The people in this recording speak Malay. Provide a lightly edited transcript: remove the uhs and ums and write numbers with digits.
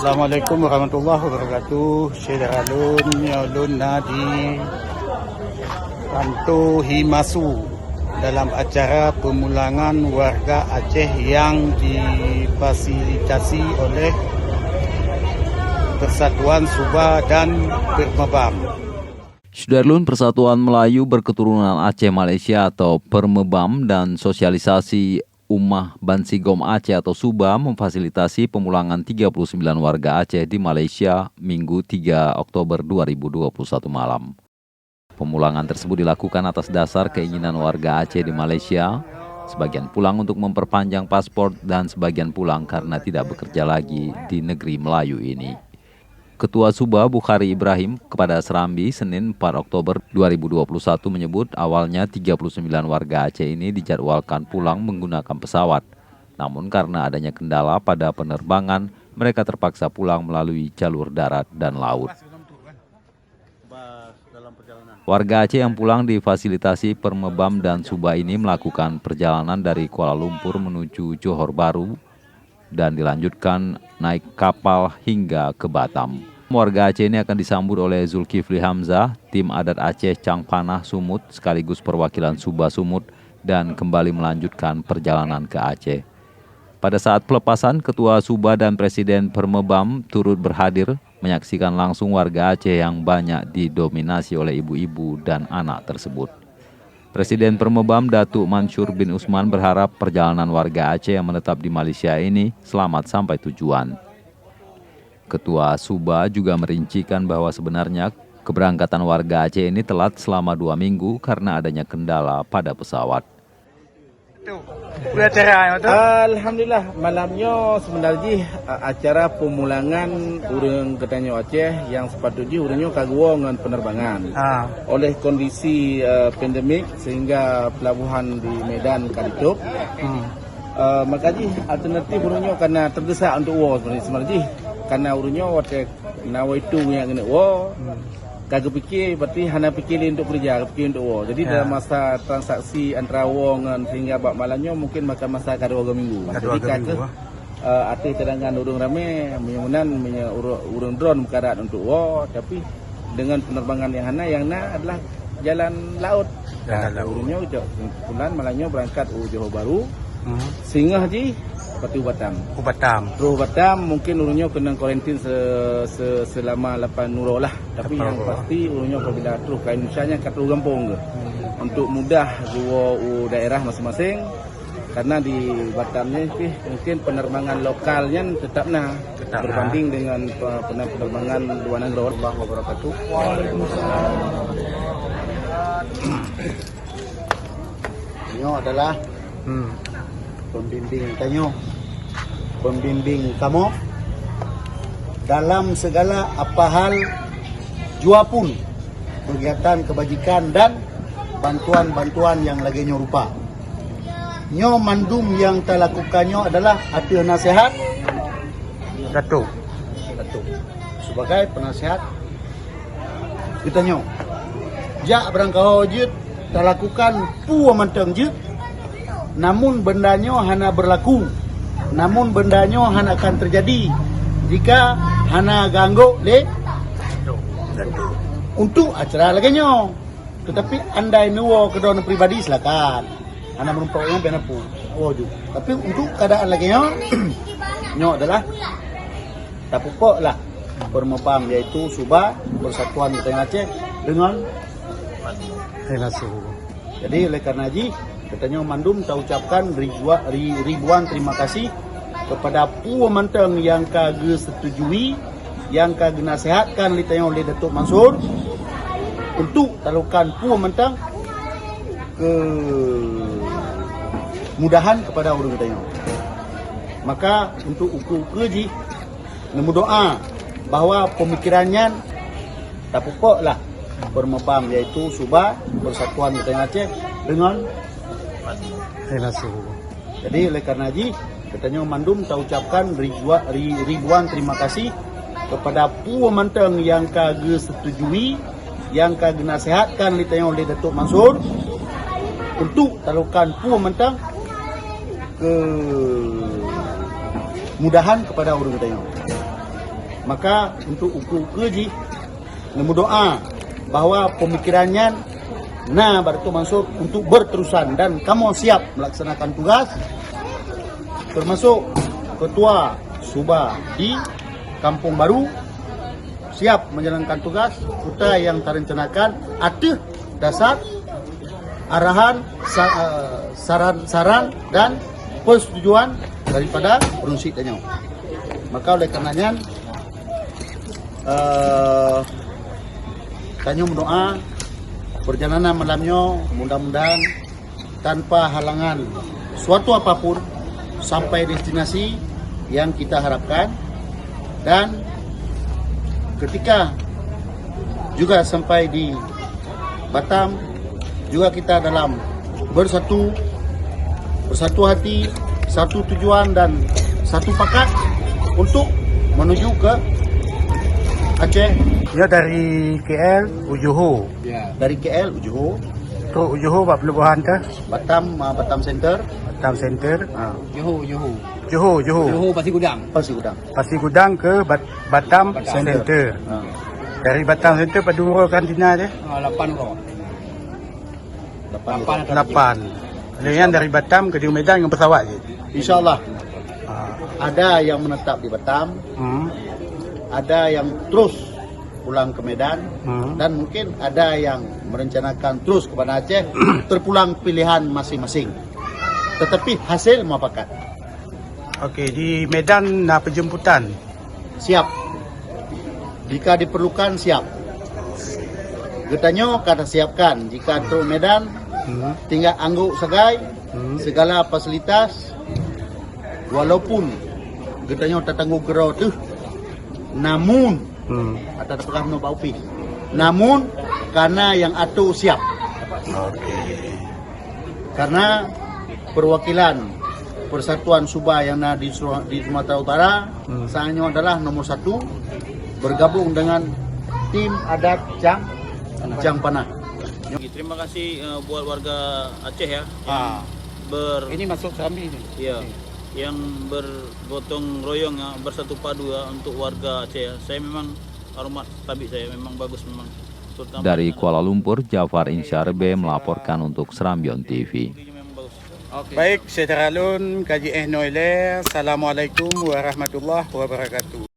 Assalamualaikum warahmatullahi wabarakatuh. Saya Daralun Nyolun Nadi Tanto Himasu dalam acara pemulangan warga Aceh yang difasilitasi oleh Persatuan Subah dan Permebam. Sudarlun, Persatuan Melayu Berketurunan Aceh Malaysia atau Permebam dan Sosialisasi Ummah Bansigom Aceh atau Subah memfasilitasi pemulangan 39 warga Aceh di Malaysia Minggu 3 Oktober 2021 malam. Pemulangan tersebut dilakukan atas dasar keinginan warga Aceh di Malaysia, sebagian pulang untuk memperpanjang paspor dan sebagian pulang karena tidak bekerja lagi di negeri Melayu ini. Ketua Subah Bukhari Ibrahim kepada Serambi Senin 4 Oktober 2021 menyebut awalnya 39 warga Aceh ini dijadwalkan pulang menggunakan pesawat. Namun karena adanya kendala pada penerbangan, mereka terpaksa pulang melalui jalur darat dan laut. Warga Aceh yang pulang difasilitasi Permebam dan Subah ini melakukan perjalanan dari Kuala Lumpur menuju Johor Bahru dan dilanjutkan naik kapal hingga ke Batam. Warga Aceh ini akan disambut oleh Zulkifli Hamzah, tim adat Aceh Cangpanah Sumut sekaligus perwakilan Subah Sumut dan kembali melanjutkan perjalanan ke Aceh. Pada saat pelepasan, Ketua Subah dan Presiden Permebam turut berhadir menyaksikan langsung warga Aceh yang banyak didominasi oleh ibu-ibu dan anak tersebut. Presiden Permebam Datuk Mansur bin Usman berharap perjalanan warga Aceh yang menetap di Malaysia ini selamat sampai tujuan. Ketua Subah juga merincikan bahwa sebenarnya keberangkatan warga Aceh ini telat selama 2 minggu karena adanya kendala pada pesawat. Alhamdulillah, malamnya sebenarnya acara pemulangan urang Ketanyo Aceh yang sepatutnya urangnya kagua dengan penerbangan. Oleh kondisi pandemik sehingga pelabuhan di Medan ditutup. Makanya alternatif urangnya karena terdesak untuk war sebenarnya. Karena urangnya waktu nawa itu yang kena war. Kagak fikir, berarti hanya fikir untuk kerja, fikir untuk war. Jadi dalam masa transaksi antara war dengan sehingga bak malamnya mungkin makan masa kada 2 minggu. Jadi kagak arti cadangan urang ramai, menyemunan urang drone berkarat untuk war, tapi dengan penerbangan yang hana yang adalah jalan laut. Urangnya bulan malamnya berangkat Johor Bahru, sehingga haji Pati Batam. Terus Batam mungkin urangnya kena karantin selama 8 nuro lah. Tapi yang pasti urangnya apabila terus ke Indonesia kat gampung ke. Untuk mudah gua daerah masing-masing. Karena di Batamnya mungkin penerbangan lokalnya tetap berbanding dengan penerbangan luar negeri. Allahu wabarakatuh. Ini adalah pembimbing Tanyo, pembimbing kamu dalam segala apa hal jua pun kegiatan kebajikan dan bantuan-bantuan yang lagi rupa. Nyo mandum yang telah lakukannya adalah ada nasihat Datuk sebagai penasihat kita nyo. Jak berangkau jut telah lakukan puwa manteng jut. Namun bendanya hanya berlaku. Namun bendanya hanya akan terjadi jika hanya ganggu untuk acara laginya. Tetapi andai nuwo kedua pribadi silakan. Hanya menumpangnya benapu. Tapi untuk keadaan laginya, nyo adalah tak pupuk lah Permebam yaitu Subah Persatuan Utara Aceh dengan jadi oleh karena katanya mandum kita ucapkan ribuan terima kasih kepada puwa manteng yang kagak setujui, yang kagak nasihatkan litanya oleh Datuk Mansur untuk talukan puwa manteng kemudahan kepada urang katanya. Maka untuk uku-uku nemu doa bahwa pemikirannya tak pupuk lah Permebam yaitu Subah Persatuan Utara Aceh dengan jadi oleh karena katanya mandum kita ucapkan ribuan terima kasih kepada puwa manteng yang kagak setujui, yang kagak nasihatkan litanya oleh Datuk Mansur untuk talukan puwa manteng kemudahan kepada urang katanya. Maka untuk uji nemu doa bahwa pemikirannya bermaksud untuk berterusan dan kamu siap melaksanakan tugas, termasuk ketua Subah di Kampung Baru siap menjalankan tugas kita yang terencanakan ada dasar arahan saran dan persetujuan daripada Perungsi Danyau. Maka oleh karenanya Danyau berdoa perjalanan malamnya mudah-mudahan tanpa halangan suatu apapun sampai destinasi yang kita harapkan, dan ketika juga sampai di Batam juga kita dalam bersatu hati, satu tujuan dan satu pakat untuk menuju ke Aceh. Ya dari KL Ujoho. Ya. Dari KL Ujoho, Terus Ujoho buat pelabuhan ke Batam Center, Batam Center. Johor. Johor. Pasir Gudang. Pasir Gudang ke Batam Center. Dari Batam Center Paduro kantina dia 8 orang. 8. Kemudian dari Batam ke Medan dengan pesawat je. InsyaAllah ada yang menetap di Batam, ada yang terus pulang ke Medan, dan mungkin ada yang merencanakan terus kepada Aceh, terpulang pilihan masing-masing. Tetapi hasil muafakat. Okey, di Medan nak penjemputan. Siap. Jika diperlukan siap. Getanyo kata siapkan. Jika terus Medan, tinggal angguk segai, segala fasilitas, walaupun getanyo tatanggu gerau tu, namun atau dapat no baupi. Namun karena yang atu siap. Okey. Karena perwakilan Persatuan Subah yang ada di Sumatera Utara sebenarnya adalah nomor 1 bergabung dengan tim adat Cang Panah. Terima kasih buat warga Aceh ya. Ini masuk kami ini. Ya, yang bergotong royong ya, bersatu padu ya untuk warga Aceh ya. Saya memang hormat tabik saya memang bagus memang. Terutama Dari Kuala Lumpur, Jafar Insyarbe melaporkan untuk Serambion TV. memang bagus. Baik, saya Teralun, KJS Noiler. Assalamualaikum warahmatullahi wabarakatuh.